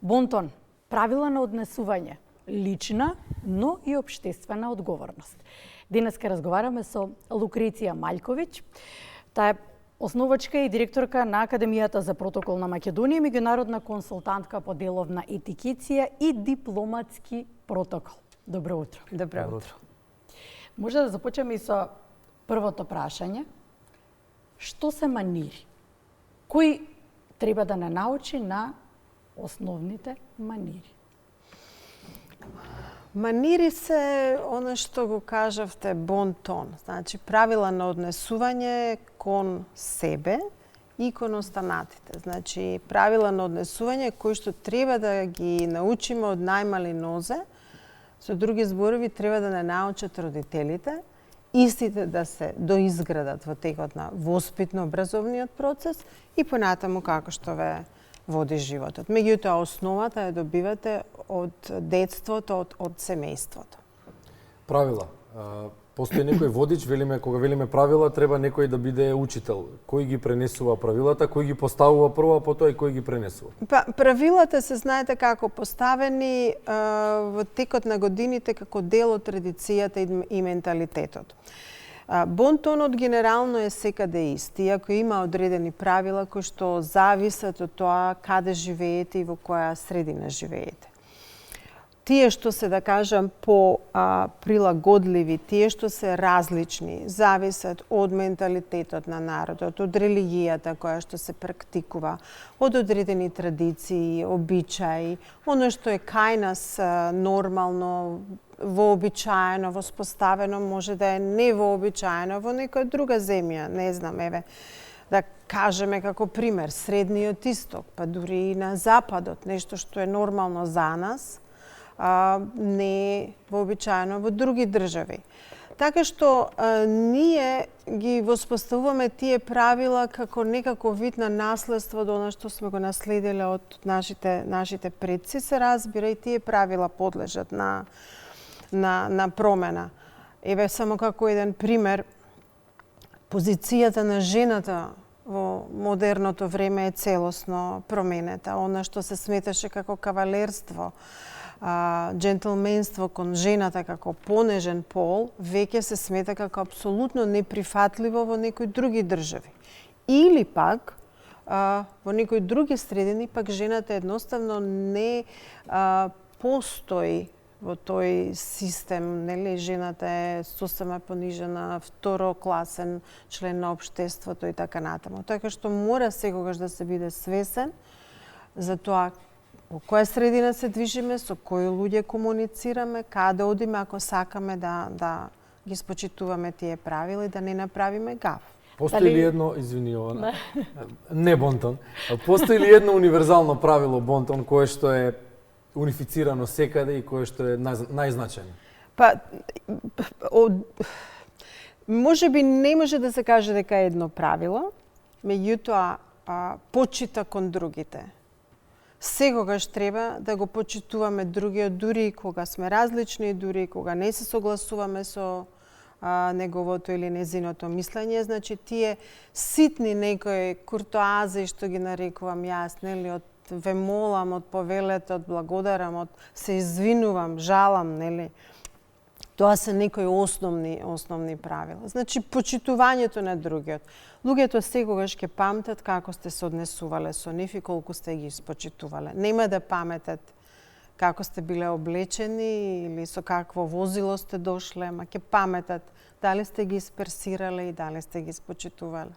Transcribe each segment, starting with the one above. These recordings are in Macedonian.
Бонтон, правила на однесување, лична, но и општествена одговорност. Денеска разговараме со Лукреција Маљковиќ. Таа е основачка и директорка на Академијата за протокол на Македонија, меѓународна консултантка по деловна етикиција и дипломатски протокол. Добро утро. Добро утро. Може да започнеме и со првото прашање. Што се манири? Кој треба да не научи на основните манири? Манири се оно што го кажавте бонтон, значи правила на однесување кон себе и кон останатите. Значи правила на однесување кои што треба да ги научиме од најмали нозе, со други зборови треба да не научат родителите, истите да се доизградат во текот на воспитно-образовниот процес и понатаму како што ве води животот. Меѓутоа, основата ја добивате од детството, од семејството. Правила. Постои некој водич, кога велиме правила, треба некој да биде учител. Кој ги пренесува правилата, кој ги поставува прво, а потоа и кој ги пренесува? Правилата се знаете како поставени во текот на годините како дел од традицијата и менталитетот. Бонтонот генерално е секаде ист, иако има одредени правила кои што зависат од тоа каде живеете и во која средина живеете. Тие што се, да кажам, прилагодливи, тие што се различни, зависат од менталитетот на народот, од религијата која што се практикува, од одредени традиции, обичаи, оно што е кај нас нормално, вообичаено, воспоставено, може да е невообичаено во некоја друга земја, не знам, еве, да кажеме како пример, Средниот Исток, па дури и на Западот, нешто што е нормално за нас, не е вообичаено во други држави. Така што ние ги воспоставуваме тие правила како некако вид на наследство до она што сме го наследиле од нашите предци, се разбира, и тие правила подлежат на промена. Еве само како еден пример, позицијата на жената во модерното време е целосно променета. Она што се сметаше како кавалерство, джентлменство кон жената како понежен пол, веќе се смета како апсолутно неприфатливо во некои други држави. Или пак, во некои други средини, пак жената едноставно не постои во тој систем, нели, жената е сосема понижена, второкласен член на општеството и така натаму. Така што мора секогаш да се биде свесен за тоа во која средина се движиме, со кои луѓе комуницираме, каде одиме ако сакаме да ги спочитуваме тие правила и да не направиме гаф. Постои ли едно, извини, не бонтон, постои ли едно универзално правило бонтон кое што е унифицирано секаде и кое што е најзначајно? Може би не може да се каже дека е едно правило, меѓутоа почита кон другите. Секогаш треба да го почитуваме другиот, дури кога сме различни, дури кога не се согласуваме со неговото или незиното мислење. Значи, тие ситни некои куртоази, што ги нарекувам јас, нели, од ве молам, од повелетот, благодарам, од се извинувам, жалам, нели, тоа се некои основни правила. Значи, почитувањето на другиот. Луѓето секогаш ќе памтат како сте се однесувале со нив и колку сте ги спочитувале. Нема да паметат како сте биле облечени или со какво возило сте дошле, ама ќе паметат дали сте ги исперсирале и дали сте ги спочитувале.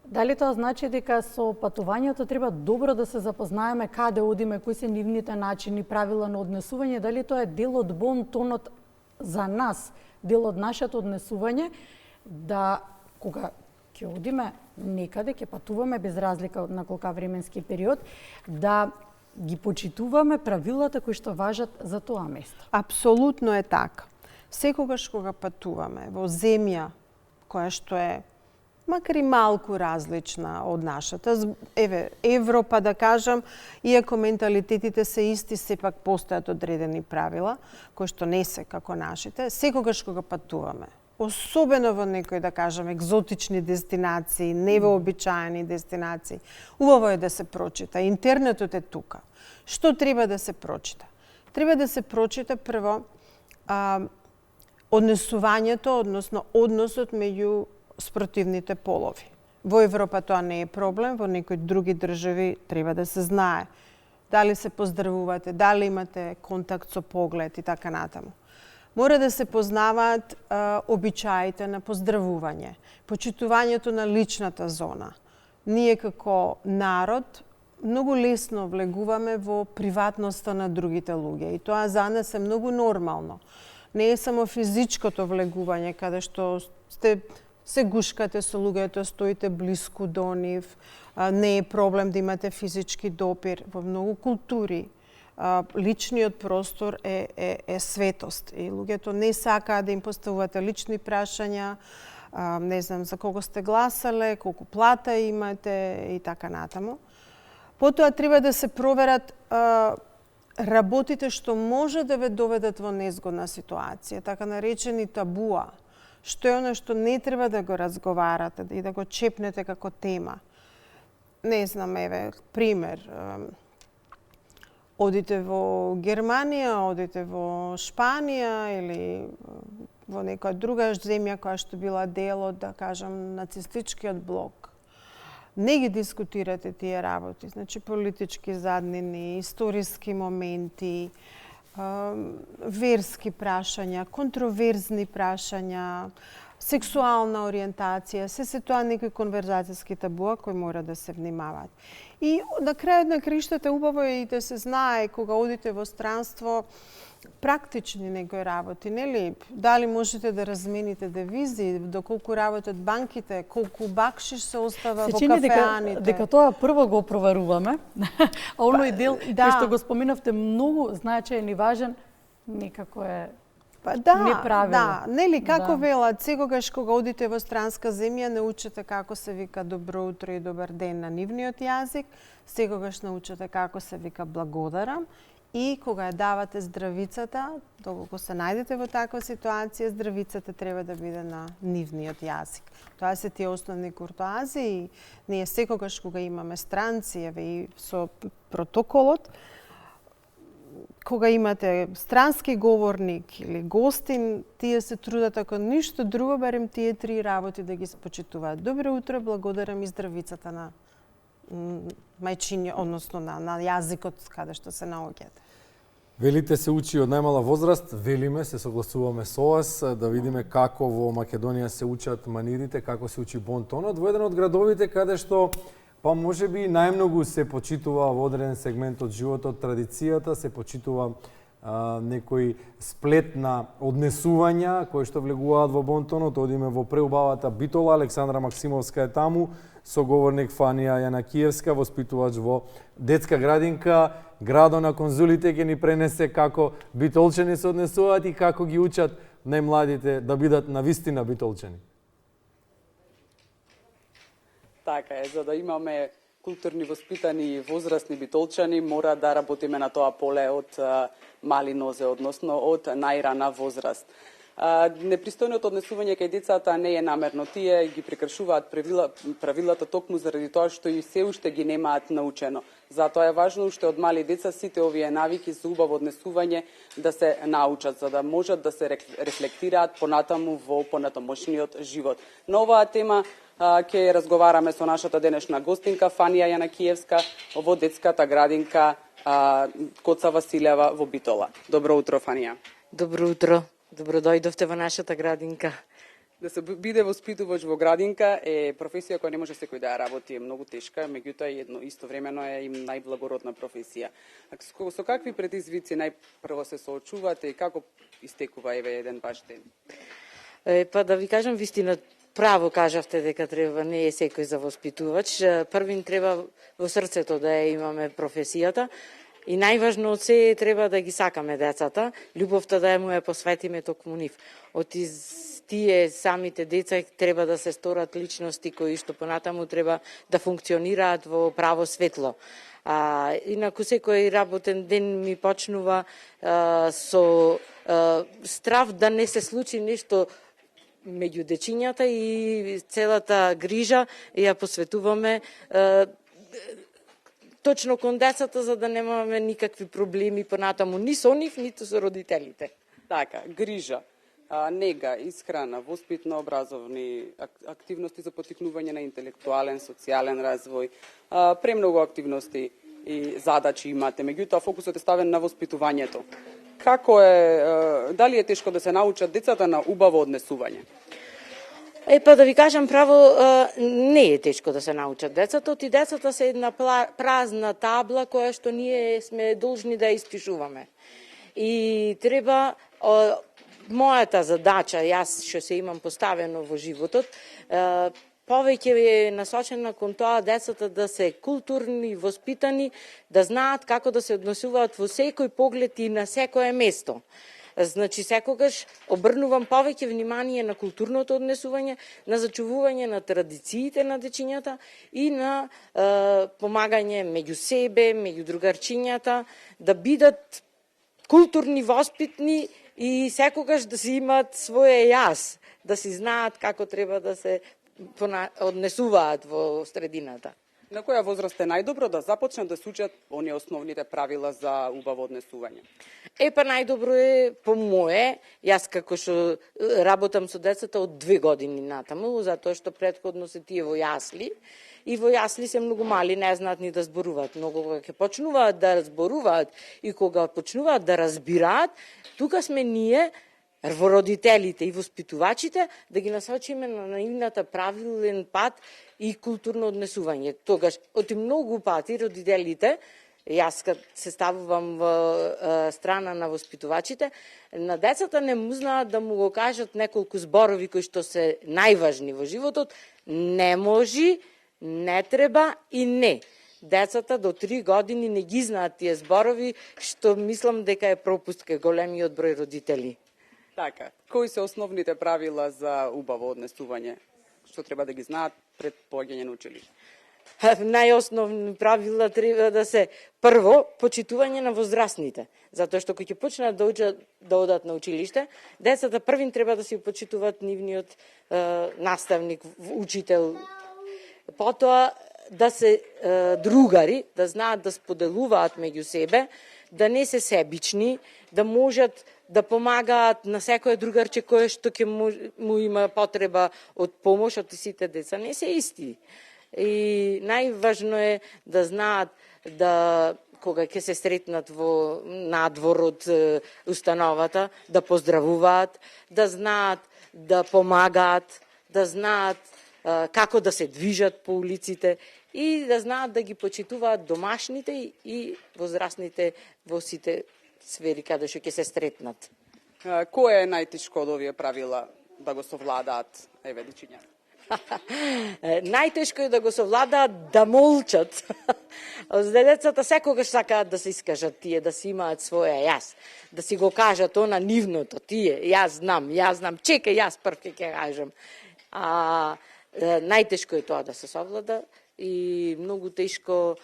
Дали тоа значи дека со патувањето треба добро да се запознаеме каде одиме, кои се нивните начини, правила на однесување, дали тоа е дел од бонтонот за нас, дел од нашето однесување, да кога ќе одиме некаде, ќе патуваме без разлика на колка временски период, да ги почитуваме правилата кои што важат за тоа место. Апсолутно е така. Секогаш кога патуваме во земја која што е макар и малку различна од нашата, еве, Европа да кажам, иако менталитетите се исти, сепак постојат одредени правила, кои што не се како нашите, секогаш кога патуваме особено во некои, да кажам, екзотични дестинации, невообичаени дестинации, убаво е да се прочита. Интернетот е тука. Што треба да се прочита? Треба да се прочита прво однесувањето, односно односот меѓу спротивните полови. Во Европа тоа не е проблем, во некои други држави треба да се знае. Дали се поздравувате, дали имате контакт со поглед и така натаму. Мора да се познаваат обичаите на поздравување, почитувањето на личната зона. Ние како народ многу лесно влегуваме во приватноста на другите луѓе и тоа за нас е многу нормално. Не е само физичкото влегување, каде што се гушкате со луѓето, стоите блиску до нив, не е проблем да имате физички допир. Во многу култури личниот простор е светост и луѓето не сакаат да им поставувате лични прашања, не знам за кого сте гласале, колку плата имате и така натаму. Потоа треба да се проверат работите што може да ве доведат во незгодна ситуација, така наречени табуа. Што е оно што не треба да го разговарате и да го чепнете како тема. Не знам, еве, пример. Одите во Германија, одите во Шпанија или во некоја друга земја која што била дел од, да кажам, нацистичкиот блок. Не ги дискутирате тие работи, значи политички заднини, историски моменти, верски прашања, контроверзни прашања, сексуална ориентација, се тоа некои конверзацијски табуа кои мора да се внимаваат. И на крајот на криштата убаво е и да се знае кога одите во странство практични некои работи, нели? Дали можете да размените девизи, доколку работат банките, колку бакшиш се остава во кафеаните. Дека тоа прво го проверуваме, а оној дел кој што го споменавте многу значаен и важен, некако е неправилно. Да, нели, како велат, секогаш кога одите во странска земја, научете како се вика добро утро и добар ден на нивниот јазик, секогаш научете како се вика благодарам, и кога ја давате здравицата, доколку се најдете во таква ситуација, здравицата треба да биде на нивниот јазик. Тоа се тие основни куртоазии. Ние секогаш кога имаме странци, еве и со протоколот, кога имате странски говорник или гостин, тие се трудат ако ништо друго, барем тие три работи да ги почитуваат. Добро утро, благодарам и здравицата на мајчиње, односно на јазикот каде што се наоѓате. Велите се учи од најмала возраст, велиме, се согласуваме со вас, да видиме како во Македонија се учат манирите, како се учи бонтонот, во еден од градовите каде што па можеби најмногу се почитува во одреден сегмент од животот традицијата, се почитува некој сплет на однесувања кои што влегуваат во бонтонот. Одиме во преубавата Битола, Александра Максимовска е таму, соговорник Фанија Јанакиевска, воспитувач во детска градинка. Градо на конзулите ќе ни пренесе како битолчани се однесуваат и како ги учат најмладите да бидат навистина битолчани. Така е, за да имаме културни воспитани и возрастни битолчани, мора да работиме на тоа поле од мали нозе, односно од најрана возраст. Непристојното однесување кај децата не е намерно. Тие ги прекршуваат правилата токму заради тоа што и се уште ги немаат научено. Затоа е важно уште од мали деца сите овие навики за убаво однесување да се научат, за да можат да се рефлектираат понатаму во понатамошниот живот. На оваа тема ќе разговараме со нашата денешна гостинка Фанија Јанакиевска во детската градинка Коца Василева во Битола. Добро утро, Фанија. Добро утро. Добро дојдовте во нашата градинка. Да се биде воспитувач во градинка е професија која не може секој да ја работи, е многу тешка, меѓутоа истовремено е и најблагородна професија. Со какви предизвици најпрво се соочувате и како истекува еден ваш ден? Па да ви кажам вистина, право кажавте дека треба не е секој за воспитувач. Првин треба во срцето да ја имаме професијата. И најважно од се треба да ги сакаме децата, љубовта да ја му ја посветиме токму нив. Од тие самите деца треба да се сторат личности кои што понатаму треба да функционираат во право светло. Инаку секој работен ден ми почнува со страв да не се случи нешто меѓу дечињата и целата грижа ја посветуваме точно кон децата, за да немаме никакви проблеми понатаму ни со нив, ниту со родителите. Така, грижа, нега, исхрана, воспитно-образовни активности за поттикнување на интелектуален, социјален развој, премногу активности и задачи имате. Меѓутоа, фокусот е ставен на воспитувањето. Како е, дали е тешко да се научат децата на убаво однесување? Па да ви кажам право, не е тешко да се научат децата, и децата се една празна табла која што ние сме должни да ја испишуваме. И треба, мојата задача, јас што се имам поставено во животот, повеќе е насочена кон тоа децата да се културни, воспитани, да знаат како да се однесуваат во секој поглед и на секое место. Значи, секогаш обрнувам повеќе внимание на културното однесување, на зачувување на традициите на дечињата и на помагање меѓу себе, меѓу другарчињата, да бидат културни, воспитни и секогаш да си имаат своје јас, да си знаат како треба да се однесуваат во средината. На која возраст е најдобро да започнат да се учат оние основните правила за убаво однесување? Па најдобро е по мое, јас како што работам со децата од 2 години натаму, затоа што претходно се тие во јасли, и во јасли се многу мали, не знаат ни да зборуваат. Многу кога ќе почнуваат да зборуваат и кога почнуваат да разбираат, тука сме ние, во родителите и воспитувачите, да ги насочиме на наивната правилен пат и културно однесување. Тогаш, од многу пати родителите, јас кад се ставувам во страна на воспитувачите, на децата не му знаат да му го кажат неколку зборови кои што се најважни во животот, не може, не треба и не. Децата до 3 години не ги знаат тие зборови, што мислам дека е пропуст кај големиот број родители. Така, кои се основните правила за убаво однесување, што треба да ги знаат пред поаѓање на училиште? Најосновни правила треба да се прво почитување на возрастните, затоа што кога ќе почнат да одат на училиште, децата првин треба да си почитуваат нивниот наставник, учител. Потоа да се другари, да знаат да споделуваат меѓу себе, да не се себични, да можат да помагаат на секој другарче кое што ќе му има потреба од помош, од сите деца не се исти. И најважно е да знаат да кога ќе се сретнат во надвор од установата, да поздравуваат, да знаат да помагаат, да знаат како да се движат по улиците и да знаат да ги почитуваат домашните и возрастните во сите сфери каде што ќе се сретнат. Кое е најтешко од овие правила да го совладаат, дечињата? Најтешко е да го совладаат да молчат. Децата секогаш сакаат да се искажат тие, да си имаат своја јас, да си го кажат она нивното, тие, јас знам, чекај, јас прв ќе кажам. Најтешко е тоа да се совлада и многу тешко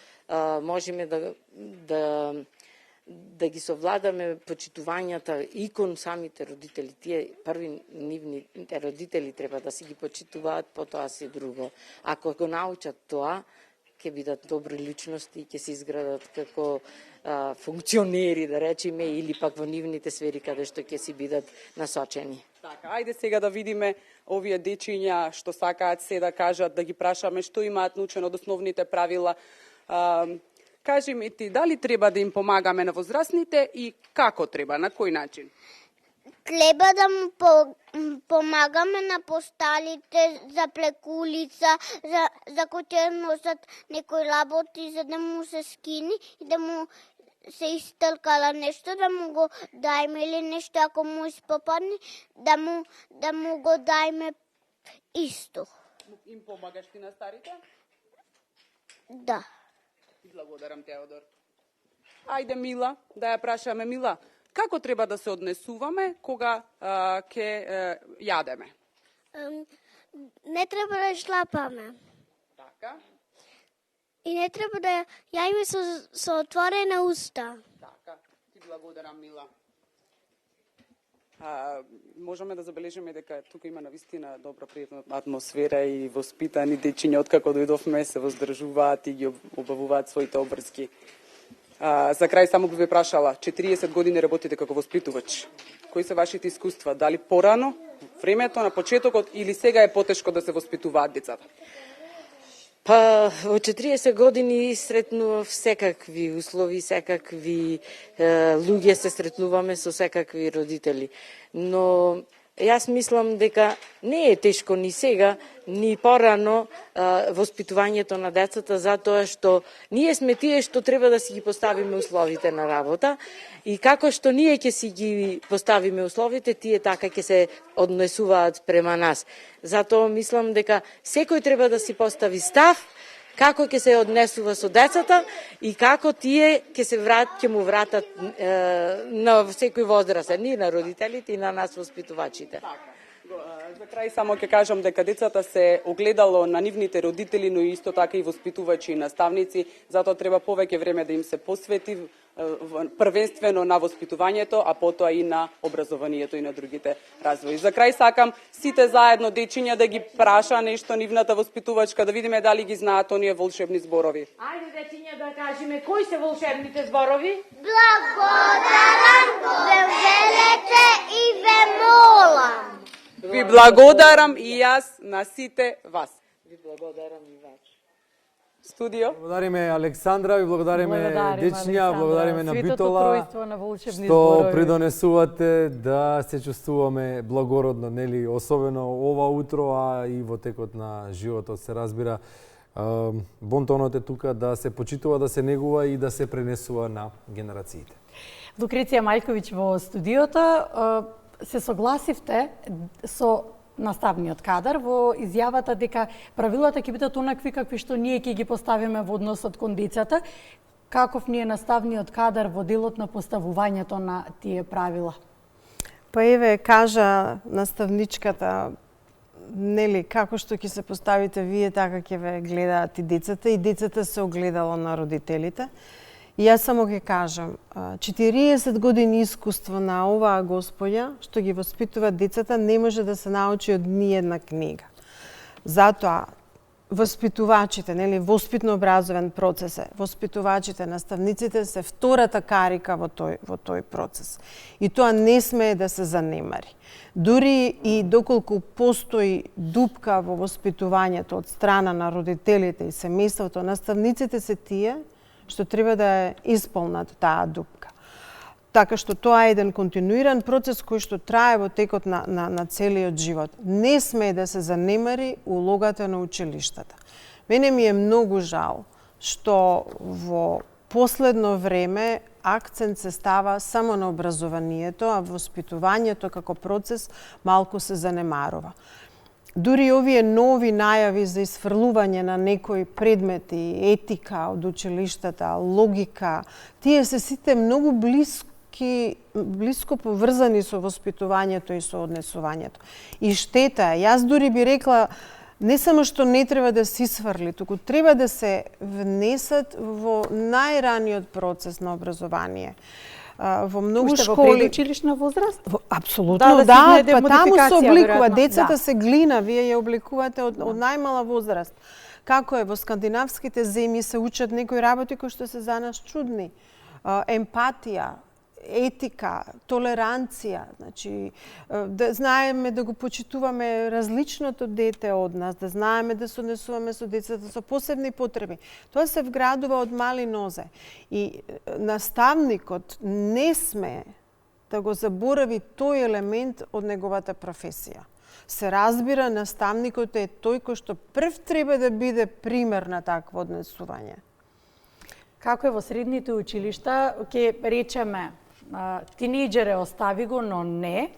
можеме да ги совладаме почитувањата и кон самите родители. Тие први нивните родители треба да си ги почитуваат, потоа се друго. Ако го научат тоа, ќе бидат добри личности, ќе се изградат како функционери, да речеме, или пак во нивните сфери каде што ќе си бидат насочени. Така, ајде сега да видиме овие дечиња што сакаат се да кажат, да ги прашаме што имаат научено од основните правила. Кажи ми ти, дали треба да им помагаме на возрастните и како треба, на кој начин? Треба да му помагаме на посталите за плекулица, за кој ќе носат некои работи, за да му се скини и да му се истркала нешто, да му го дајме или нешто ако му испопадне, да му го дајме исто. Им помагаш ти на старите? Да. Благодарам, Теодор. Ајде, Мила, да ја прашаме, Мила, како треба да се однесуваме кога ќе јадеме? Не треба да шлапаме. Така. И не треба да јајме со отворена уста. Така. Ти благодарам, Мила. Можеме да забележиме дека тука има навистина добра пријатна атмосфера и воспитани дечиња откако дојдовме се воздржуваат и ги обавуваат своите обврски. За крај само би ве прашала, 40 години работите како воспитувач. Кои се вашите искуства? Дали порано, времето на почетокот или сега е потешко да се воспитуваат децата? Па, во 40 години сретнував секакви услови, секакви луѓе се сретнуваме со секакви родители. Но јас мислам дека не е тешко ни сега, ни порано воспитувањето на децата, затоа што ние сме тие што треба да си ги поставиме условите на работа и како што ние ќе си ги поставиме условите, тие така ќе се однесуваат према нас. Затоа мислам дека секој треба да си постави став како ќе се однесува со децата и како тие ќе му вратат на секој возраст, и на родителите и на нас воспитувачите. За крај само ќе кажам дека децата се огледало на нивните родители, но исто така и воспитувачи и наставници, затоа треба повеќе време да им се посвети првенствено на воспитувањето, а потоа и на образованието и на другите развои. За крај сакам сите заедно дечиња да ги праша нешто нивната воспитувачка, да видиме дали ги знаат оние волшебни зборови. Ајде дечиња да кажеме кои се волшебните зборови? Благодарам, ве велете и ве молам. Ви благодарам и јас на сите вас. Ви благодарам и вас. Студио. Благодариме Александра, ви благодариме дечиња, благодариме на Светото Битола, тројство на волшебни што зборови. придонесувате да се чувствуваме благородно, нели, особено ова утро, а и во текот на животот се разбира. Бонтонот е тука да се почитува, да се негува и да се пренесува на генерациите. Лукреција Мајковиќ во студиото, се согласивте со наставниот кадар во изјавата дека правилата ќе бидат онакви какви што ние ќе ги поставиме во односот кон децата. Каков ни е наставниот кадар во делот на поставувањето на тие правила? Па еве кажа наставничката, нели, како што ќе се поставите вие, така ќе ве гледаат и децата се огледало на родителите. И јас само ќе кажам, 40 години искуство на оваа господја, што ги воспитува децата, не може да се научи од ниедна книга. Затоа, воспитувачите, нели, воспитно-образовен процес е, воспитувачите, наставниците се втората карика во тој процес. И тоа не смее да се занемари. Дури и доколку постои дупка во воспитувањето од страна на родителите и семејството, наставниците се тие што треба да ја исполнат таа дупка. Така што тоа е еден континуиран процес кој што трае во текот на целиот живот. Не смее да се занемари улогата на училиштата. Мене ми е многу жал што во последно време акцент се става само на образованието, а воспитувањето како процес малку се занемарува. Дури овие нови најави за исфрлување на некои предмети, етика од училиштата, логика, тие се сите многу блиско поврзани со воспитувањето и со однесувањето. И штета е. Јас дури би рекла, не само што не треба да се исфрли, туку треба да се внесат во најраниот процес на образование. Во многу Уште школи... во предучилишна возраст? Апсолутно, да, па таму се обликува. веројатно. Децата се глина, вие ја обликувате од најмала возраст. Како е, во скандинавските земји се учат некои работи кои што се за нас чудни. Емпатија, етика, толеранција, значи да знаеме да го почитуваме различното дете од нас, да знаеме да се однесуваме со децата со посебни потреби. Тоа се вградува од мали нозе. И наставникот не смее да го заборави тој елемент од неговата професија. Се разбира, наставникот е тој кој што прв треба да биде пример на такво однесување. Како е во средните училишта, ќе речеме, тинејџере остави го, но не,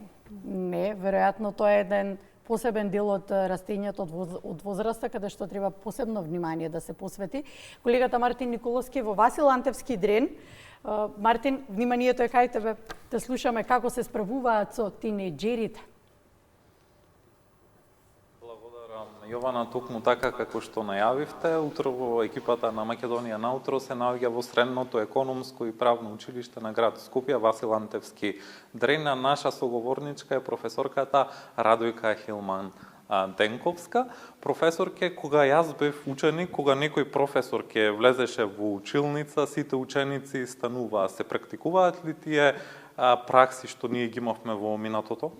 веројатно тоа е еден посебен дел од растењето од возраста, каде што треба посебно внимание да се посвети. Колегата Мартин Николовски во Васил Антевски Дрен. Мартин, вниманието е кај тебе, да слушаме како се справуваат со тинејџерите. Благодарам Јована, токму така како што најавивте, утро во екипата на Македонија наутро се наоѓа во средното економско и правно училиште на град Скопје Васил Антевски Дрина. Наша соговорничка е професорката Радојка Хилман Денковска. Професорке, кога јас бев ученик, кога некој професор ќе влезеше во училница, сите ученици стануваа. Се практикуваат ли тие пракси што ние ги имавме во минатото?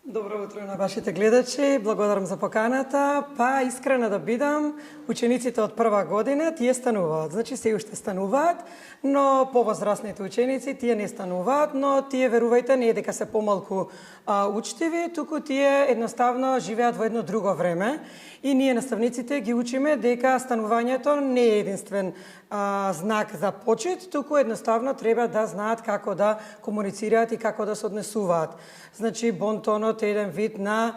Добро утро на вашите гледачи, благодарам за поканата. Па, искрена да бидам, учениците од прва година тие стануваат. Значи, се уште стануваат, но повозрастните ученици тие не стануваат, но тие, верувајте, не е дека се помалку учтиви, туку тие едноставно живеат во едно друго време. И ние, наставниците, ги учиме дека станувањето не е единствен знак за почит, туку едноставно треба да знаат како да комуницираат и како да се однесуваат. Значи, бонтонот е еден вид на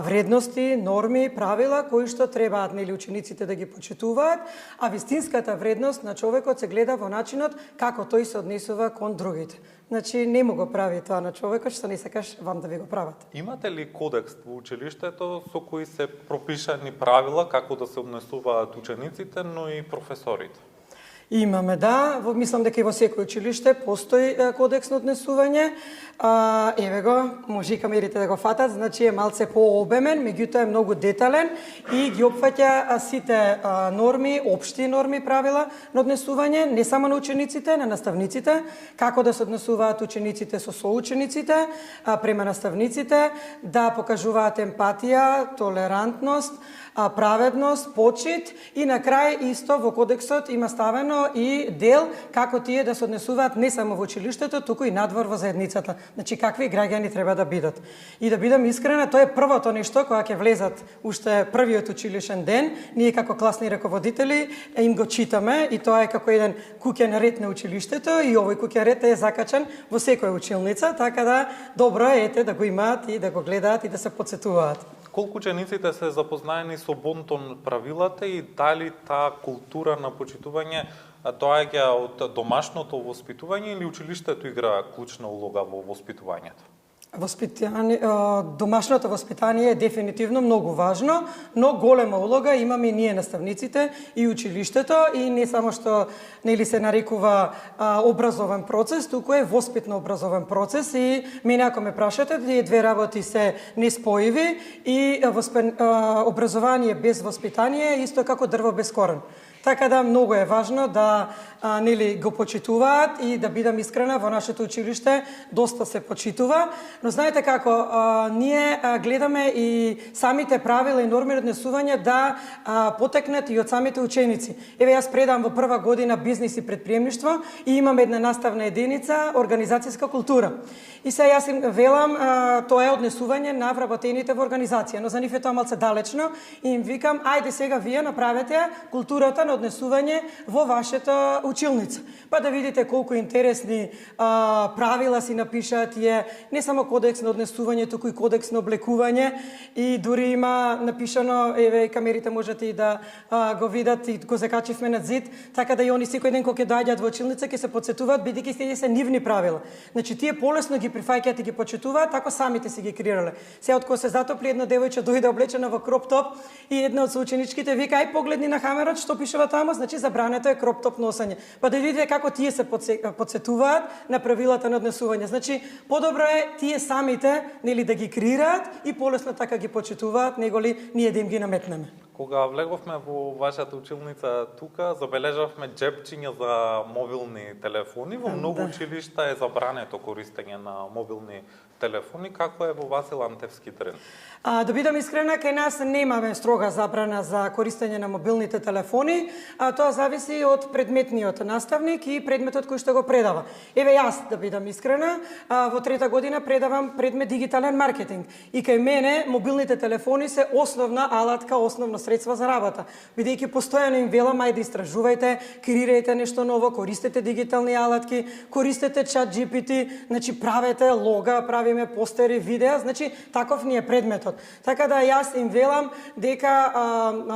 вредности, норми, правила, кои што требаат нели учениците да ги почитуваат, а вистинската вредност на човекот се гледа во начинот како тој се однесува кон другите. Значи, не му го прави тоа на човекот, што не сакаш вам да ви го прават. Имате ли кодекс во училиштето со кои се пропишани правила како да се однесуваат учениците, но и професорите? Имаме, да. Мислам дека и во секој училиште постои кодекс на однесување. Еве го, може и камерите да го фатат, значи е малце пообемен, меѓутоа е многу детален и ги опфаќа сите норми, општи норми, правила на однесување, не само на учениците, на наставниците, како да се однесуваат учениците со соучениците, према наставниците, да покажуваат емпатија, толерантност, праведност, почит и на крај исто во кодексот има ставено и дел како тие да се однесуваат не само во училиштето, туку и надвор во заедницата. Значи какви граѓани треба да бидат. И да бидам искрена, тоа е првото нешто кога ќе влезат уште првиот училишен ден, ние како класни раководители им го читаме и тоа е како еден куќен ред на училиштето и овој куќен ред е закачан во секоја училница, така да добро е да го имаат и да го гледаат и да се потсетуваат. Колку учениците се запознаени со бонтон правилата и дали таа култура на почитување доаѓа од домашното воспитување или училиштето играа клучна улога во воспитувањето? Домашното воспитание е дефинитивно многу важно, но голема улога имаме и ние наставниците и училиштето и не само што нели се нарекува образовен процес, туку е воспитно образовен процес и мене ако ме прашате, тие две работи се неспоиви и образование без воспитание е исто како дрво без корен. Така да многу е важно да нели го почитуваат и да бидам искрена, во нашето училиште доста се почитува, но знаете како ние гледаме и самите правила и норми однесување да потекнат и од самите ученици. Еве јас предам во прва година бизнис и предприемништво и имам една наставна единица организацијска култура. И се јас им велам тоа е однесување на вработените во организација, но за нив е тоа малце далечно и им викам ајде сега вие направете културата на однесување во вашата училница. Па да видите колку интересни правила си напишаат тие, не само кодекс на однесување, туку и кодекс на облекување и дури има напишано, еве камерите можете и да го видат и го закачивме на зид, така да и они секој ден кога ќе доаѓаат во училница ќе се потсетуваат бидејќи тие се нивни правила. Значи тие полесно ги прифаќаат и ги почитуваат, така самите си ги креирале. Се од кога се затопли едно девојче дојде облечено во кроп топ и една од соученичките вика ај погледни на хамерот што пишува таму, значи забрането е кроп топ носење. Па да видите како тие се потсетуваат на правилата на однесување. Значи подобро е тие самите нели да ги креираат и полесно така ги почитуваат, неголи ние да им ги наметнеме. Кога влеговме во вашата училница тука, забележавме джепчиња за мобилни телефони. Во многу училишта е забрането користење на мобилни телефони. Како е во Васил Антевски Дрин? Да бидам искрена, кај нас немаме строга забрана за користење на мобилните телефони. Тоа зависи од предметниот наставник и предметот кој што го предава. Еве јас, да бидам искрена, во трета година предавам предмет дигитален маркетинг. И кај мене мобилните телефони се основна алатка, основно средства за работа. Бидејќи постојано им велам, ајде истражувајте, креирајте нешто ново, користете дигитални алатки, користете чат GPT, значи правете лога, правиме постери, видеа, значи таков ни е предметот. Така да јас им велам дека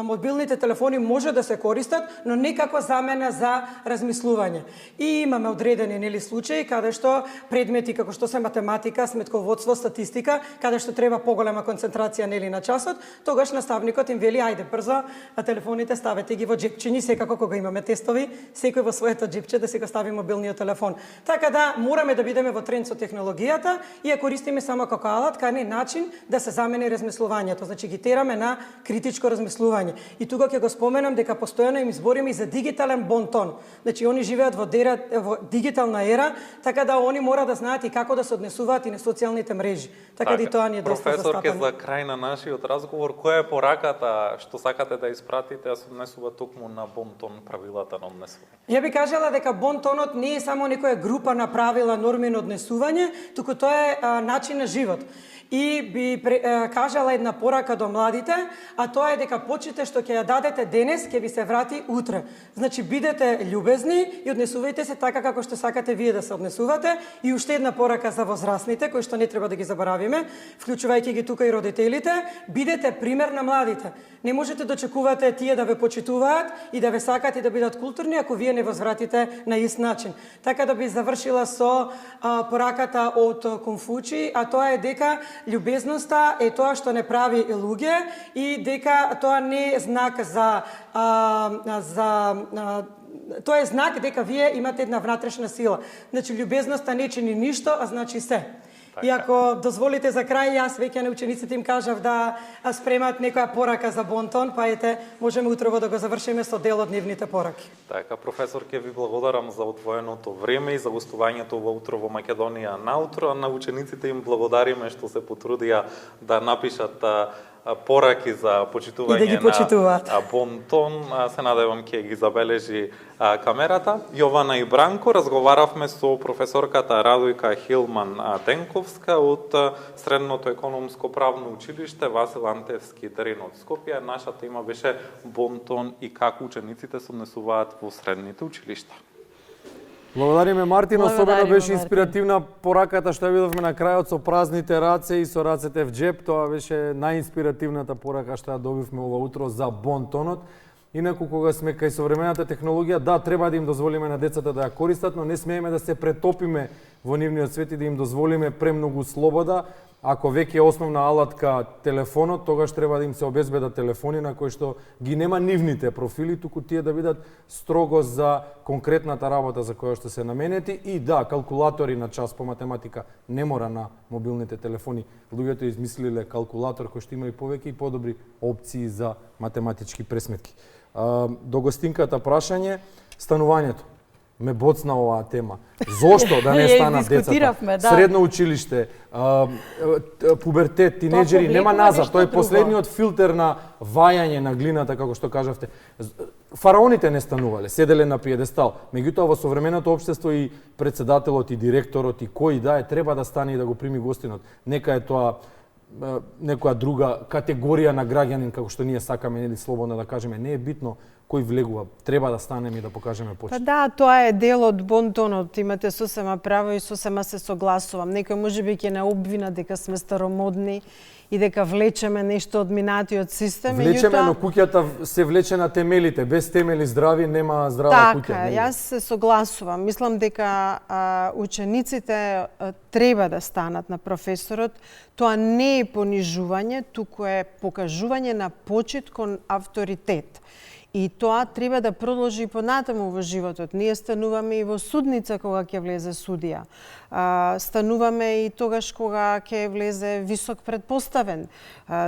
мобилните телефони може да се користат, но не како замена за размислување. И имаме одредени случаи каде што предмети како што се математика, сметководство, статистика, каде што треба поголема концентрација на часот, тогаш наставникот им вели ајде брзо, а телефоните ставете ги во џепчиња, секако кога имаме тестови, секој во своето џепче да си го стави мобилниот телефон. Така да мораме да бидеме во тренд со технологијата и ја користиме само како алат, кај не начин да се замени размислувањето. Значи ги тераме на критичко размислување. И тука ќе го споменам дека постојано им избориме и за дигитален бонтон. Значи они живеат во дигитална ера, така да они мора да знаат и како да се однесуваат и на социјалните мрежи. Така да и тоа ни е доста застапано. Професорке, за крај на нашиот разговор, која е пораката што сакате да испратите, а се однесува токму на бонтон, правилата на однесување? Ја би кажала дека бонтонот не е само некоја група на правила, норми на однесување, туку тоа е начин на живот. И би кажала една порака до младите, а тоа е дека почите што ќе ја дадете денес, ќе ви се врати утре. Значи бидете љубезни и однесувајте се така како што сакате вие да се однесувате. И уште една порака за возрастните, кои што не треба да ги заборавиме, вклучувајќи ги тука и родителите, бидете пример на младите. Не можете да очекувате тие да ве почитуваат и да ве сакат и да бидат културни ако вие не возвратите на ист начин. Така да би завршила со пораката од Конфуци, а тоа е дека љубезноста е тоа што не прави луѓе и дека тоа не е знак тоа е знак дека вие имате една внатрешна сила. Значи љубезноста не чини ништо, а значи се. И ако дозволите за крај, јас веќе на учениците им кажав да спремат некоја порака за бонтон, па ете, можеме утрово да го завршиме со дел од нивните пораки. Така, професорке, ви благодарам за одвоеното време и за гостувањето во Утрово Македонија наутро, а на учениците им благодариме што се потрудија да напишат пораки за почитување на бонтон. Се надевам ќе ги забележи камерата. Јована и Бранко, разговаравме со професорката Радојка Хилман-Денковска од Средното економско правно училиште Васил Антевски Дрин од Скопје. Нашата тема беше бонтон и како учениците се однесуваат во средните училишта. Благодариме, Мартин. Особено беше инспиративна пораката што ја видовме на крајот со празните раце и со рацете в џеп. Тоа беше најинспиративната порака што ја добивме ова утро за бонтонот. Инаку, кога сме кај современата технологија, да, треба да им дозволиме на децата да ја користат, но не смееме да се претопиме во нивниот свет и да им дозволиме премногу слобода. Ако веќе е основна алатка телефонот, тогаш треба да им се обезбедат телефони на кои што ги нема нивните профили, туку тие да бидат строго за конкретната работа за која што се наменети. И да, калкулатори на час по математика не мора на мобилните телефони. Луѓето измислиле калкулатор кој што има и повеќе и подобри опции за математички пресметки. До гостинката прашање, станувањето. Ме боцна оваа тема. Зошто да не станат децата? Средно училиште, пубертет, тинеџери, нема назад. Тоа е последниот филтер на вајање на глината, како што кажавте. Фараоните не станувале, седеле на пиедестал. Меѓутоа во современото општество и председателот и директорот и кој да е треба да стане и да го прими гостинот. Нека е тоа некоја друга категорија на граѓанин, како што ние сакаме или слободно да кажеме, не е битно кој влегува, треба да станеме и да покажеме почит. Па да, тоа е дел од бонтонот, имате сосема право и сосема се согласувам. Некој можеби ќе не обвина дека сме старомодни и дека влечеме нешто од минатиот систем. Влечеме, но куќата се влече на темелите. Без темели здрави нема здрава куќа. Така, јас се согласувам. Мислам дека учениците треба да станат на професорот. Тоа не е понижување, туку е покажување на почит кон авторитет. И тоа треба да продолжи понатаму во животот. Ние стануваме и во судница кога ќе влезе судија. Стануваме и тогаш кога ќе влезе висок предпоставен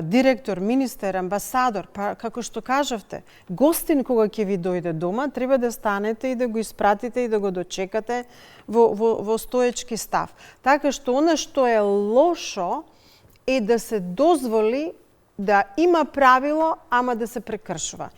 директор, министер, амбасадор, па како што кажавте, гостин кога ќе ви дојде дома, треба да станете и да го испратите и да го дочекате во стоечки став. Така што она што е лошо е да се дозволи да има правило, ама да се прекршува.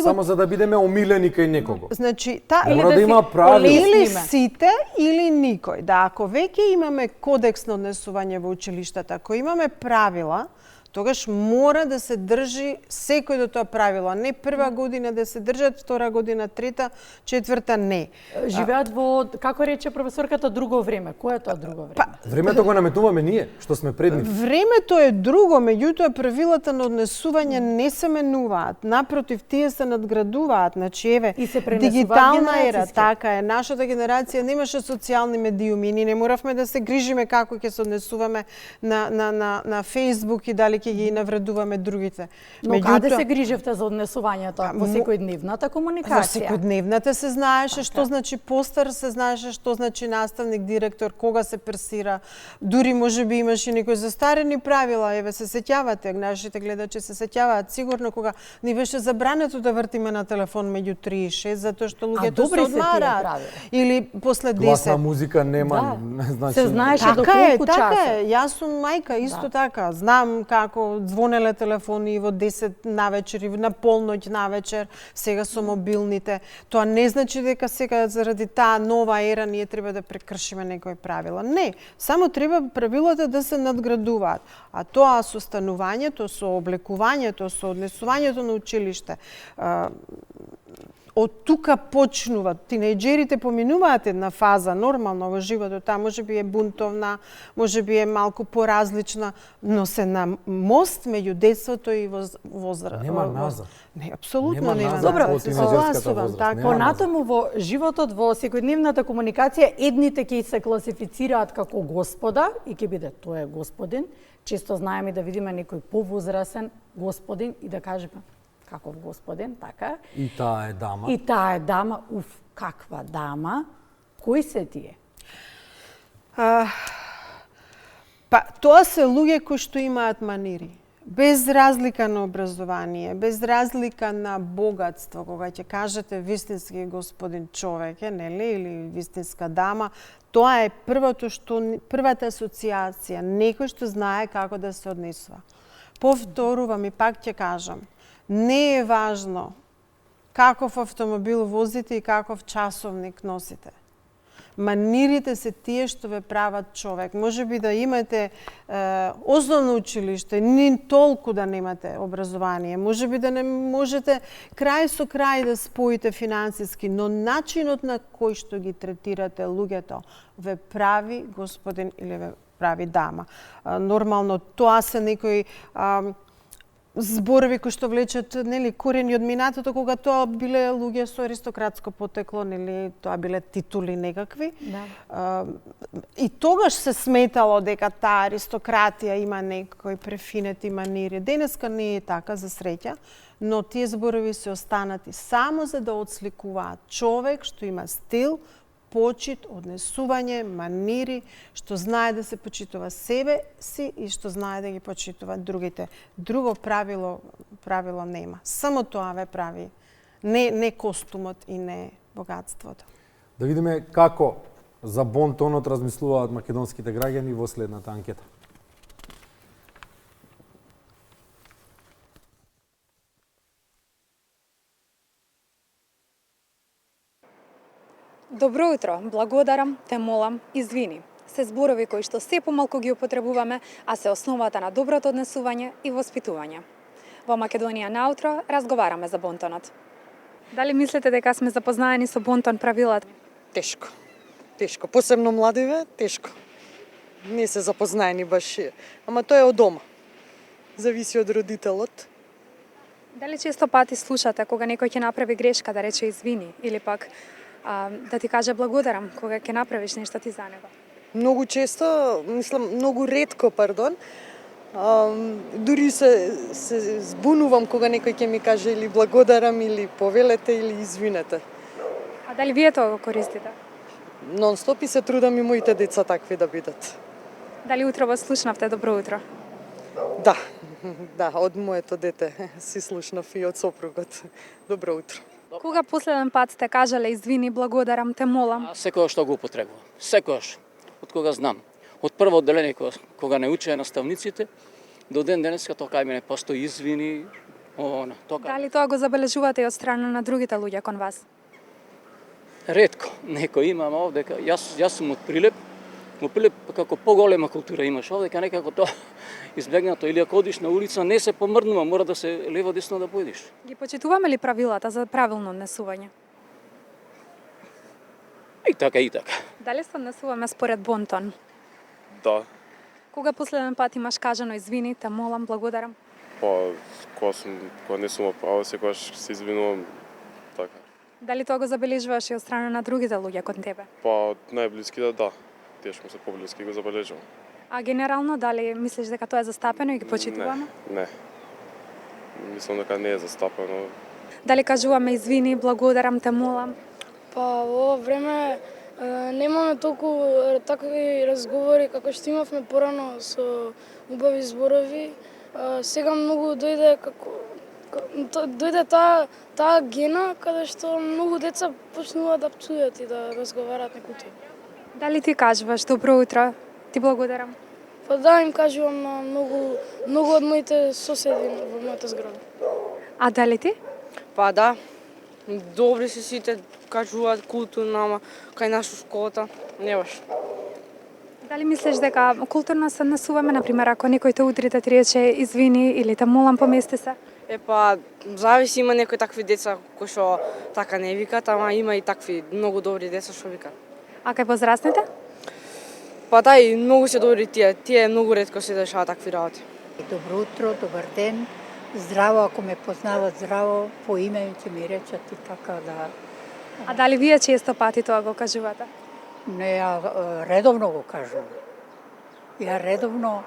Само за да бидеме омилени кај некого. Значи, мора да има правила. Или сите, или никој. Да, ако веќе имаме кодекс на однесување во училиштата, ако имаме правила, Тогаш мора да се држи секој до тоа правило, не прва година да се држат, втора година, трета, четврта не. Живеат во, како рече професорката, друго време. Кое е тоа друго време? Времето го наметнуваме ние, што сме пред нив. Времето е друго, меѓутоа правилата на однесување не се менуваат. Напротив, тие се надградуваат. Значи, еве, И се пренесуваат дигитална ера, генерацијски. така е. Нашата генерација немаше социјални медиуми, ние не моравме да се грижиме како ќе се однесуваме на Facebook и дали ќе ги навредуваме другите. Но каде се грижевте за однесувањето? Во секојдневната Во комуникација? секојдневната се знаеше што значи постар, се знаеше што значи наставник, директор, кога се персира. Дури можеби имаше некои застарени правила, еве се сеќавате, нашите гледачи се сеќаваат сигурно кога ни беше забрането да вртиме на телефон меѓу 3 и 6 затоа што луѓето добри се се тие одмараат. правила. Или после 10. Гласна музика нема, значи Се знаеше до Така е, колку така часа. е. Јас сум мајка, исто така. Знам како звонеле телефони во 10 навечер и на полноќ навечер, сега со мобилните. Тоа не значи дека сега заради таа нова ера ние треба да прекршиме некои правила. Не, само треба правилата да се надградуваат. А тоа со станувањето, со облекувањето, со однесувањето на училиште, од тука почнуваат. Тинејџерите поминуваат една фаза нормално во животот, таа можеби е бунтовна, можеби е малку поразлична, но се на мост меѓу детството и возраст. Нема назад. Не, апсолутно Нема нема назад назад. во Се тинејџерската согласувам, возраст. така. Нема Понатаму во животот, во секојдневната комуникација, едните ќе се класифицираат како господа и ќе биде тој е господин. Често знаеме да видиме некој повозрасен господин и да кажеме каков господин, така. И таа е дама. И таа е дама, каква дама. Кои се тие? Па, тоа се луѓе кои што имаат манири. Без разлика на образование, без разлика на богатство, кога ќе кажете вистински господин човек е, нели, или вистинска дама, тоа е првата асоциација, некој што знае како да се однесува. Повторувам и пак ќе кажам, не е важно каков автомобил возите и каков часовник носите. Манирите се тие што ве прават човек. Може би да имате основно училиште, ни толку да немате образование, може би да не можете крај со крај да споите финансиски, но начинот на кој што ги третирате луѓето ве прави господин или ве прави дама. Нормално тоа се некои зборови кои што влечат, нели, корени од минатото, кога тоа биле луѓе со аристократско потекло, нели, тоа биле титули некакви. Да. И тогаш се сметало дека таа аристократија има некои префинети манири. Денеска не е така, за среќа, но тие зборови се останати само за да отсликуваат човек што има стил, почит, однесување, манири, што знае да се почитува себе си и што знае да ги почитува другите. Друго правило нема. Само тоа ве прави. Не костумот и не богатството. Да видиме како за бонтонот размислуваат македонските граѓани во следната анкета. Добро утро, благодарам, те молам, извини. Се зборови кои што се помалку ги употребуваме, а се основата на доброто однесување и воспитување. Во Македонија наутро разговараме за бонтонот. Дали мислите дека сме запознаени со бонтон правилата? Тешко. Тешко. Посебно младиве, тешко. Не се запознаени баш. Ама тоа е од дома. Зависи од родителот. Дали често пати слушате кога некој ќе направи грешка да рече извини или пак да ти каже благодарам кога ќе направиш нешто ти за него? Многу често, мислам, многу ретко, пардон. Дури се збунувам кога некој ќе ми каже или благодарам, или повелете, или извинете. А дали вие тоа го користите? Нон-стоп и се трудам и моите деца такви да бидат. Дали утрово слушнавте добро утро? Да, од моето дете си слушнав и од сопругот. Добро утро. Кога последен пат сте кажале извини, благодарам, те молам? Секогаш што го употребувам. Секогаш. Од кога знам. Од прво одделение кога не учеа наставниците, до ден денеска тоа кај мене постои извини, Дали тоа го забележувате и од страна на другите луѓе кон вас? Ретко. Некој имам овде, јас сум од Прилеп Во Прилеп како поголема култура имаш, овде некако тоа избегнато, или ако одиш на улица не се помрднува, мора да се лево десно да поедиш. Ги почитуваме ли правилата за правилно однесување? И така и така. Дали се однесуваме според бонтон? Да, Кога последен пат имаш кажано извини, те молам, благодарам? па кога не сум право, секогаш се извинувам така. Дали тоа го забележуваш и од страна на другите луѓе кон тебе? Па од најблиските да, тешко се поблиски го забележувам. А генерално дали мислиш дека тоа е застапено и ги почитуваме? Не. Мислам дека не е застапено. Дали кажуваме извини, благодарам, те молам? Па во ова време немаме толку такви разговори како што имавме порано со убави зборови. Сега многу дојде дојде таа гена каде што многу деца почнуваат да пцујат и да разговараат неколку. Дали ти кажуваш добро утро, ти благодарам? Па да, им кажувам на многу од моите соседи во мојата зграда. А дали ти? Па да, добри се сите, кажуваат културно, ама кај наша школата не баш. Дали мислиш дека културно се однесуваме, например, ако некој те удри да ти рече извини или те молам помести се? Па, зависи, има некои такви деца кои што така не викат, ама има и такви многу добри деца што викат. А кај возрастните? Па да, и многу се добри тие многу ретко се дешава такви работи. Добро утро, добар ден, здраво, ако ме познават здраво, по име ќе ми речат и така да... А дали вие често пати тоа го кажувате? Не, ја редовно го кажувам. Ја редовно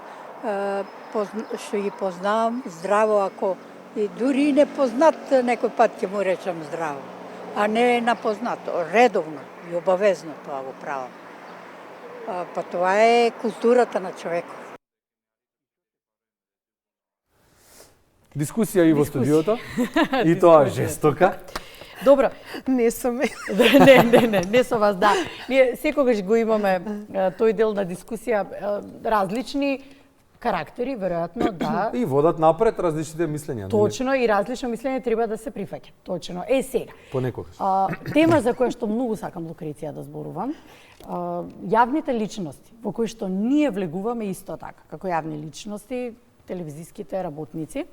што ги познавам здраво, ако и дури и непознат некој пат ќе му речам здраво, а не напознато, редовно и обавезно тоа го правам. Па тоа е културата на човекот. Дискусија и во студиото, и тоа жестока. Добро. Не сум. Не со вас, да. Ние секогаш го имаме тој дел на дискусија, различни карактери, веројатно, да. И водат напред различните мислења. Точно, и различно мислење треба да се прифаќа. Точно. Сега. Понекогаш. Тема за која што многу сакам, Лукреција, да зборувам, јавните личности, во кои што ние влегуваме исто така, како јавни личности, телевизиските работници,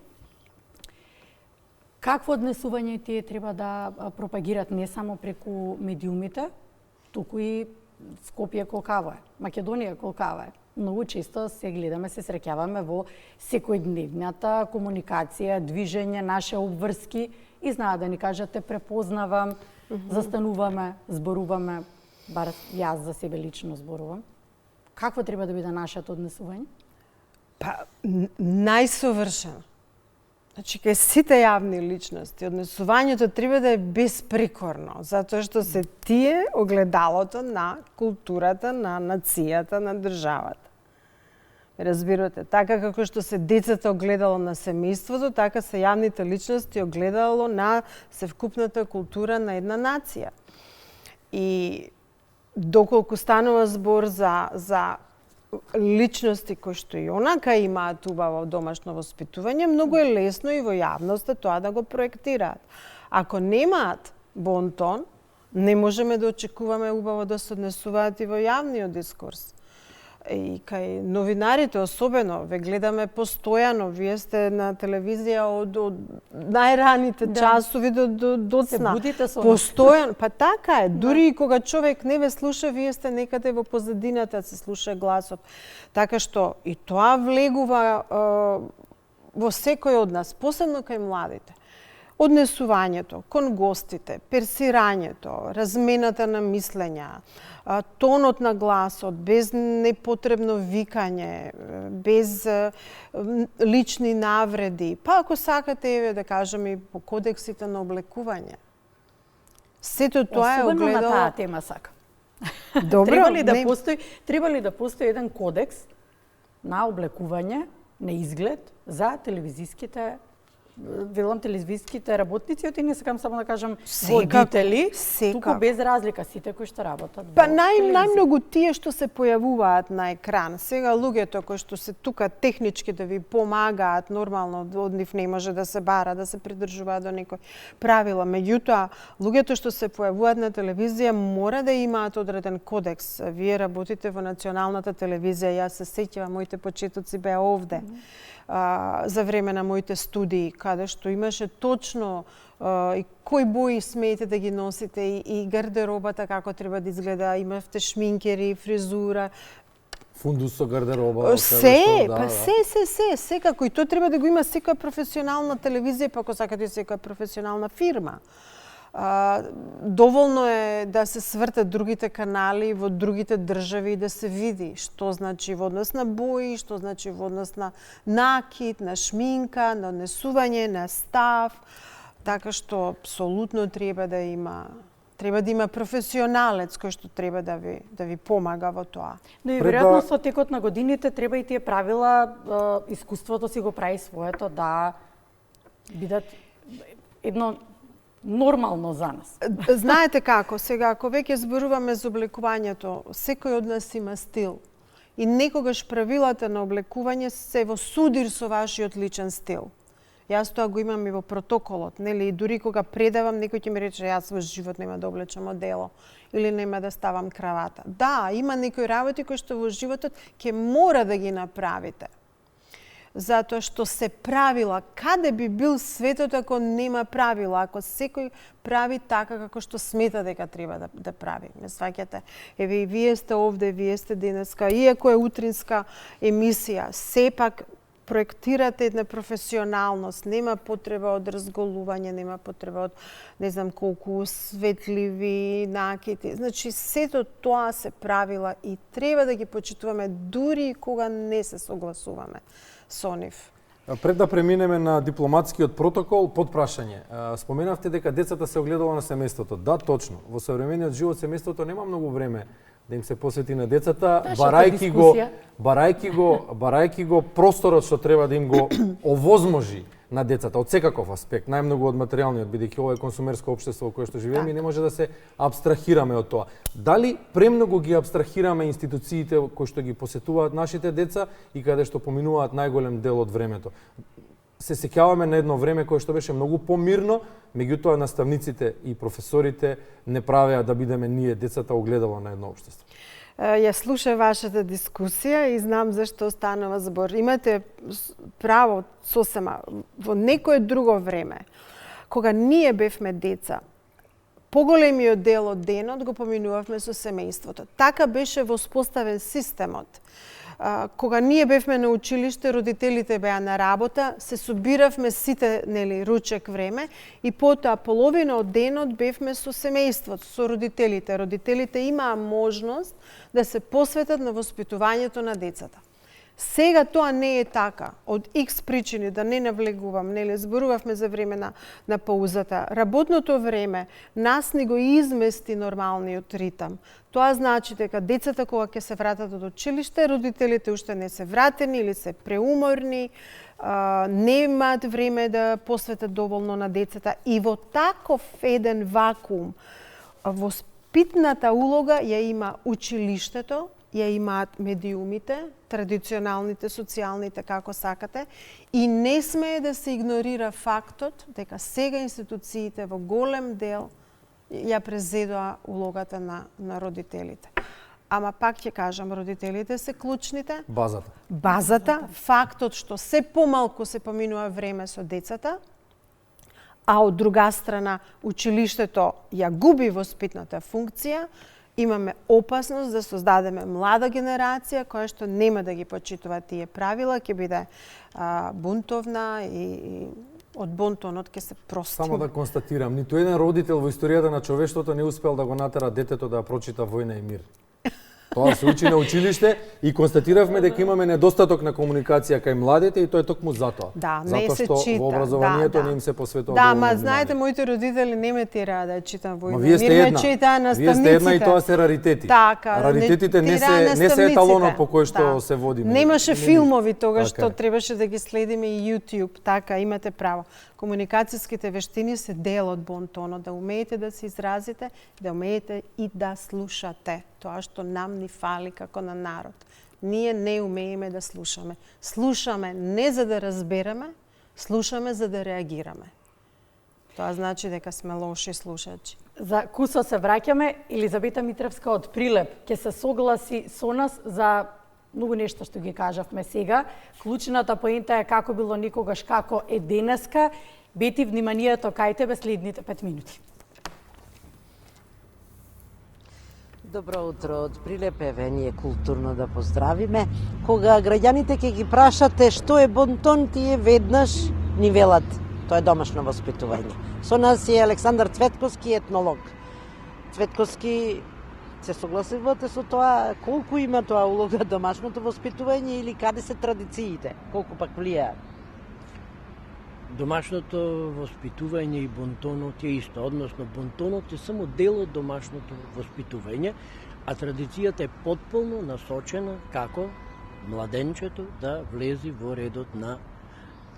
какво однесување тие треба да пропагират не само преку медиумите, туку и Скопје колкаво е, Македонија колкаво е. Многу често се гледаме, се среќаваме во секојдневната комуникација, движење, наши обврски и знаат да ни кажете препознавам, застануваме, зборуваме, бар јас за себе лично зборувам. Какво треба да биде нашето однесување? Па, најсовршено. Значи, кај сите јавни личности, однесувањето треба да е безпрекорно, затоа што се тие огледалото на културата, на нацијата, на државата. Разбирате, така како што се децата огледало на семејството, така се јавните личности огледало на севкупната култура на една нација. И доколку станува збор за личности кои што и онака имаат убаво домашно воспитување, многу е лесно и во јавноста тоа да го проектираат. Ако немаат бонтон, не можеме да очекуваме убаво да се однесуваат и во јавниот дискурс. И кај новинарите особено, ве гледаме постојано, вие сте на телевизија од најраните часови до доцна. Се будите со постојано, па така е, дури и кога човек не ве слуша, вие сте некаде во позадината, се слуша гласот. Така што и тоа влегува во секој од нас, посебно кај младите. Однесувањето кон гостите, персирањето, размената на мислења, тонот на гласот, без непотребно викање, без лични навреди, па ако сакате, еве да кажеме, и по кодексите на облекување. Сето тоа е огледало... Особено на таа тема сакам. Добро, треба ли да постои еден кодекс на облекување, на изглед за телевизиските велам телевизиските работници, и не сакам само да кажам водители, туку без разлика сите кои што работат. Па најмногу тие што се појавуваат на екран. Сега луѓето кои што се тука технички да ви помагаат, нормално од нив не може да се бара, да се придржуваат до некои правила. Меѓутоа, луѓето што се појавуваат на телевизија мора да имаат одреден кодекс. Вие работите во националната телевизија, јас се сеќавам, моите почетоци беа овде. За време на моите студии, каде што имаше точно и кои бои смеете да ги носите и гардеробата како треба да изгледа, имавте шминкери, фризура, фундус со гардероба, секако, и тоа треба да го има секоја професионална телевизија, па ако сакате секоја професионална фирма. Доволно е да се свртат другите канали во другите држави и да се види што значи во однос на бои, што значи во однос на накид, на шминка, на однесување, на став, така што апсолутно треба да има професионалец кој што треба да ви помага во тоа. Но и веројатно со текот на годините треба и тие правила, искуството си го прави своето да бидат едно нормално за нас. Знаете како, сега ако веќе зборуваме за облекувањето, секој од нас има стил. И некогаш правилата на облекување се во судир со вашиот личен стил. Јас тоа го имам и во протоколот, нели, и дури кога предавам, некој ќе ми рече јас во живот нема да облечам одело или нема да ставам кравата. Да, има некои работи кои што во животот ќе мора да ги направите. Затоа што се правила, каде би бил светот ако нема правила, ако секој прави така како што смета дека треба да прави. Ме сваќате? Еве и вие сте овде, вие сте денеска, иако е утринска емисија, сепак проектирате една професионалност, нема потреба од разголување, нема потреба од не знам колку светливи накити. Значи, сето тоа се правила и треба да ги почитуваме дури кога не се согласуваме со нив. Пред да преминеме на дипломатскиот протокол, подпрашање. Споменавте дека децата се огледало на семејството. Да, точно. Во современиот живот семејството нема многу време да им се посвети на децата, барајки го просторот што треба да им го овозможи на децата од секаков аспект, најмногу од материјалниот, бидејќи ова е консумерско општество во кое што живееме и не може да се абстрахираме од тоа. Дали премногу ги абстрахираме институциите кои што ги посетуваат нашите деца и каде што поминуваат најголем дел од времето? Се сеќаваме на едно време кое што беше многу помирно, меѓутоа наставниците и професорите не правеа да бидеме ние децата огледало на едно општество. Ја слушам вашата дискусија и знам зашто станува збор. Имате право сосема. Во некое друго време, кога ние бевме деца, поголемиот дел од денот го поминувавме со семејството. Така беше воспоставен системот. Кога ние бевме на училиште, родителите беа на работа, се собиравме сите, нели, ручек време и потоа половина од денот бевме со семејството, со родителите. Родителите имаа можност да се посветат на воспитувањето на децата. Сега тоа не е така, од X причини, да не навлегувам, нели, зборувавме за време на паузата. Работното време нас не го измести нормалниот ритам. Тоа значи дека децата кога ќе се вратат од училиште, родителите уште не се вратени или се преуморни, немаат време да посветат доволно на децата и во таков еден вакуум воспитната улога ја има училиштето, ја имаат медиумите, традиционалните, социјалните, како сакате, и не смее да се игнорира фактот дека сега институциите во голем дел ја презедоа улогата на родителите. Ама пак ќе кажам, родителите се клучните. Базата, фактот што се помалку се поминува време со децата, а од друга страна училиштето ја губи воспитната функција, имаме опасност да создадеме млада генерација која што нема да ги почитува тие правила, ќе биде бунтовна и од бонтонот ќе се прости. Само да констатирам, ниту еден родител во историјата на човештвото не успел да го натера детето да прочита Војна и мир. Тоа се учи на училиште и констатиравме дека имаме недостаток на комуникација кај младите и тоа е токму затоа. Да, не се Затоа што чита. во образованието да, да. не им се посветува Да, доволно ма внимание. знаете, моите родители не ме тираа да читам во Ма вие сте една. Вие сте една и тоа се раритети. Така, раритетите не се еталонот по кој што се водиме. Немаше филмови тогаш Така што требаше да ги следиме и YouTube, така имате право. Комуникацијските вештини се дел од бонтонот, да умеете да се изразите, да умеете и да слушате. Тоа што нам ни фали како на народ. Ние не умееме да слушаме. Слушаме не за да разбереме, слушаме за да реагираме. Тоа значи дека сме лоши слушачи. За Кусо се враќаме, Елизабета Митревска од Прилеп ќе се согласи со нас за многу нешто што ги кажавме сега. Клучната поента е како било никогаш, како е денеска. Бети, вниманието кај тебе следните 5 минути. Добро утро од Прилеп, еве ние културно да поздравиме. Кога граѓаните ќе ги прашате што е бонтон, тие веднаш ни велат тоа е домашно воспитување. Со нас е Александар Цветковски, етнолог. Цветковски, се согласувате со тоа колку има тоа улога домашното воспитување или каде се традициите? Колку пак влијаат? Домашното воспитување и бонтонот е исто, односно бонтонот е само дел од домашното воспитување, а традицијата е потполно насочена како младенчето да влези во редот на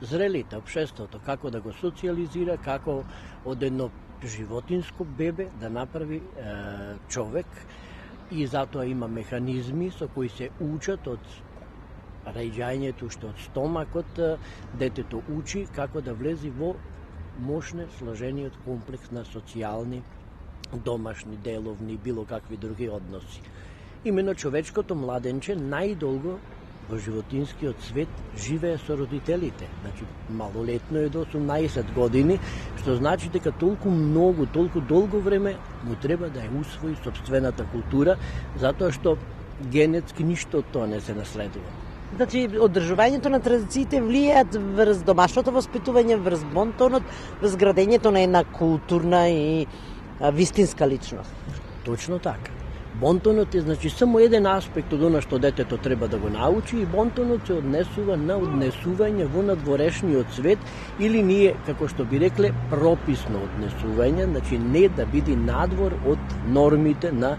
зрелите, општеството, како да го социализира, како од едно животинско бебе да направи човек, и затоа има механизми со кои се учат од раѓањето уште од стомакот, детето учи како да влези во мощне сложениот комплекс на социјални, домашни, деловни, било какви други односи. Именно човечкото младенче најдолго во животинскиот свет живее со родителите. Значи, малолетно е до 18 години, што значи дека толку многу, толку долго време му треба да ја усвои собствената култура, затоа што генетски ништо од тоа не се наследува. Значи, одржувањето на традициите влијаат врз домашното воспитување, врз бонтонот, врз градењето на една културна и вистинска личност. Точно така. Бонтонот е значи само еден аспект од она што детето треба да го научи и бонтонот се однесува на однесување во надворешниот свет или ние, како што би рекле, прописно однесување, значи не да биде надвор од нормите на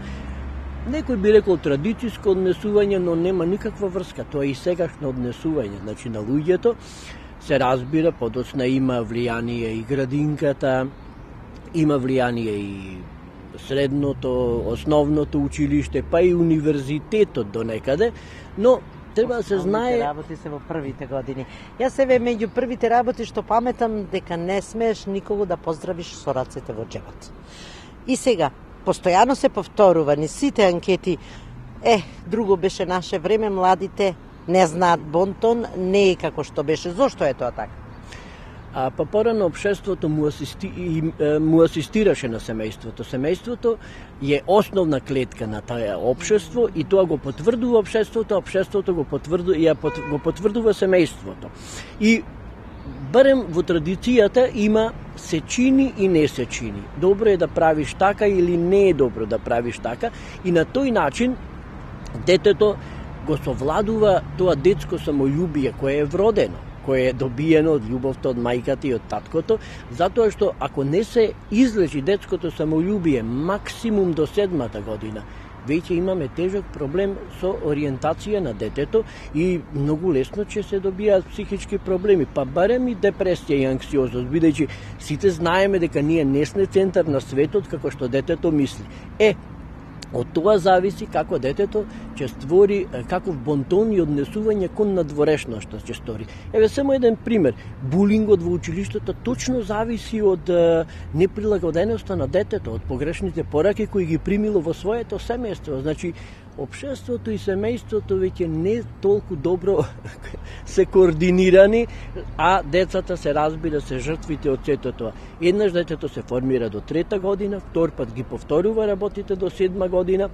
некој би рекол традицијско однесување, но нема никаква врска, тоа е и сегашно однесување, значи на луѓето се разбира, подоцна има влијание и градинката, има влијание и средното, основното училиште, па и универзитетот до некаде, но треба да се знае... Работи се во првите години. Јас еве меѓу првите работи што паметам дека не смееш никого да поздравиш со рацете во џебот. И сега, постојано се повторува ни сите анкети, друго беше наше време, младите не знаат бонтон, не е како што беше. Зошто е тоа така? Па порано општеството му асистираше на семејството. Семејството е основна клетка на таа општество и тоа го потврдува општеството, а општеството го потврдува семејството. И барем во традицијата има се чини и не се чини. Добро е да правиш така или не е добро да правиш така и на тој начин детето го совладува тоа детско самољубие кое е вродено, кое е добиено од љубовта од мајката и од таткото, затоа што ако не се излечи детското самољубие максимум до 7-та година, веќе имаме тежок проблем со ориентација на детето и многу лесно ќе се добијаат психички проблеми, па барем и депресија и анксиозност, бидејќи сите знаеме дека ние не сме центар на светот како што детето мисли. Од тоа зависи како детето ќе створи, каков бонтон и однесување кон надворешноста ќе створи. Еве само еден пример. Булингот во училиштето точно зависи од неприлагоденоста на детето, од погрешните пораки кои ги примило во своето семејство. Значи, општеството и семејството веќе не толку добро се координирани, а децата се разбира се жртвите од сето тоа. Еднаш детето се формира до 3-та година, втор пат ги повторува работите до 7-ма година,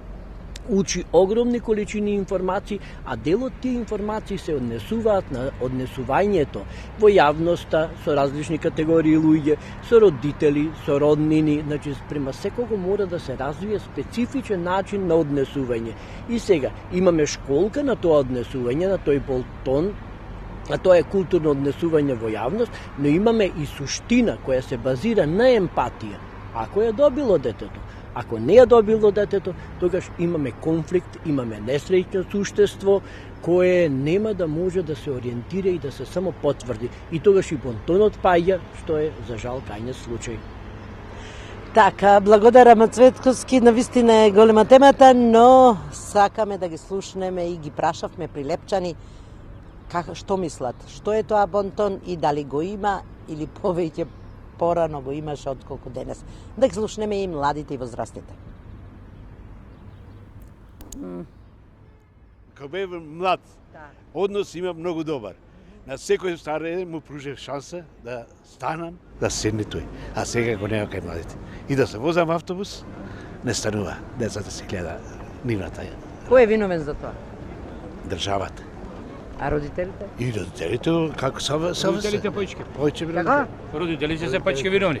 учи огромни количини информации, а дел од тие информации се однесуваат на однесувањето во јавноста со различни категории луѓе, со родители, со роднини, значи према секого мора да се развие специфичен начин на однесување. И сега имаме школка на тоа однесување, на тој Бонтон, а тоа е културно однесување во јавност, но имаме и суштина која се базира на емпатија. Ако ја добило детето, ако не ја добило детето, тогаш имаме конфликт, имаме несреќно суштество кое нема да може да се ориентира и да се само потврди. И тогаш и Бонтонот паѓа, што е за жал кајниот случај. Така, благодарам Цветковски, навистина е голема темата, но сакаме да ги слушнеме и ги прашавме прилепчани што мислат, што е тоа Бонтон и дали го има или повеќе порано го имаше отколку денес. Да ги слушнеме и младите и возрастните. Кога бев млад, однос има многу добар. На секој старе му пружев шанса да станам, да седне тој. А сега го нема кај младите. И да се возам автобус, не станува. Децата се гледа нивната. Кој е виновен за тоа? Државата. А родителите? И родителите, како са Родителите поички. Поички Како? Родителите се поички виновни.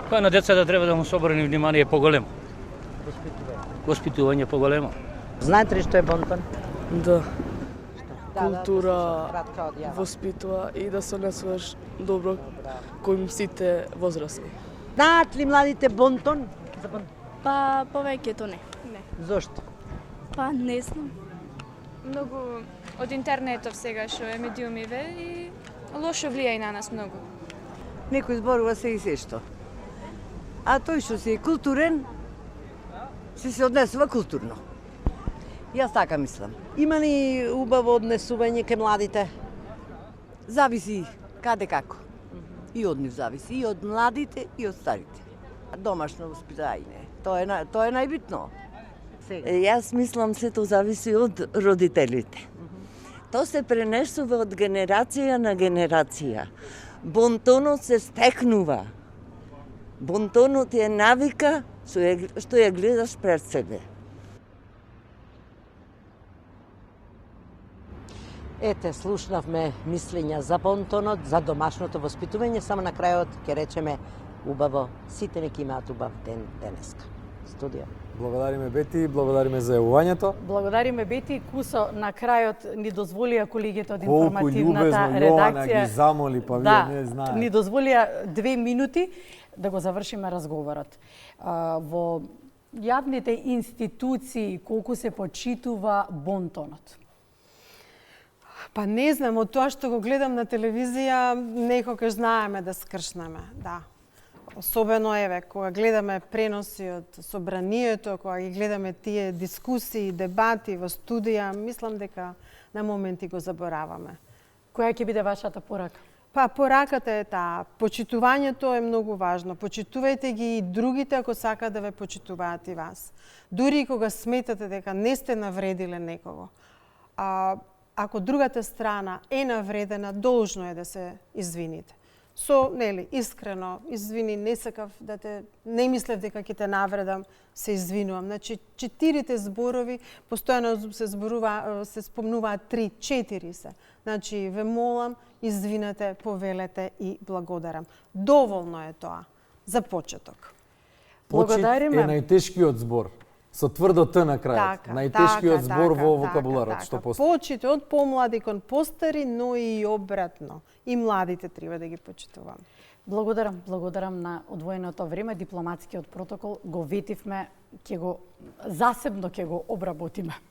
Па на децата треба да му се обрани внимание поголемо. Воспитување поголемо. Знаете ли што е Бонтон? Да. Култура воспитува и да се однесуваш добро кон сите возрастни. Знаат ли младите Бонтон? Па повеќето не. Зошто? Па не знам. Многу од интернетов сега што е медиумиве и лошо влија и на нас многу. Некој зборува се и се што. А тој што се е културен, се однесува културно. Јас така мислам. Има ли убаво однесување кај младите? Зависи каде како. И од нив зависи, и од младите, и од старите. Домашно воспитање, тоа е најбитно. Јас мислам сето зависи од родителите. Тоа се пренесува од генерација на генерација. Бонтонот се стекнува. Бонтонот е навика што ја гледаш пред себе. Ете, слушнавме мислења за Бонтонот, за домашното воспитување, само на крајот ќе речеме убаво, сите неки имаат убав ден денеска. Студио. Благодариме Бети, благодариме за јавувањето. Благодариме Бети, Кусо на крајот ни дозволија колегите од Колку информативната љубезно редакција. Јоана ги замоли, па да, вие не знаете. Ни дозволија 2 минути да го завршиме разговорот. Во јавните институции колку се почитува Бонтонот? Па не знам, од тоа што го гледам на телевизија, некогаш знаеме да скршнеме, да. Особено еве, кога гледаме преноси од собранието, кога ги гледаме тие дискусии, дебати во студија, мислам дека на моменти го забораваме. Која ќе биде вашата порака? Па пораката е таа, почитувањето е многу важно. Почитувајте ги и другите ако сакаат да ве почитуваат и вас. Дури и кога сметате дека не сте навредиле некого. Ако другата страна е навредена, должно е да се извините. Со, искрено, извини, не сакав да не мислев дека ќе те навредам, се извинувам. Значи, 4 зборови, постојано се спомнуваат 3-4 се. Значи, ве молам, извинете, повелете и благодарам. Доволно е тоа за почеток. Благодариме. Почит е најтешкиот збор. Со тврдо Т на крајот. Најтешкиот збор во вокабуларот што постои. Почит од помлади кон постари, но и обратно. И младите треба да ги почитуваме. Благодарам на одвоеното време, дипломатскиот протокол го ветивме, засебно ќе го обработиме.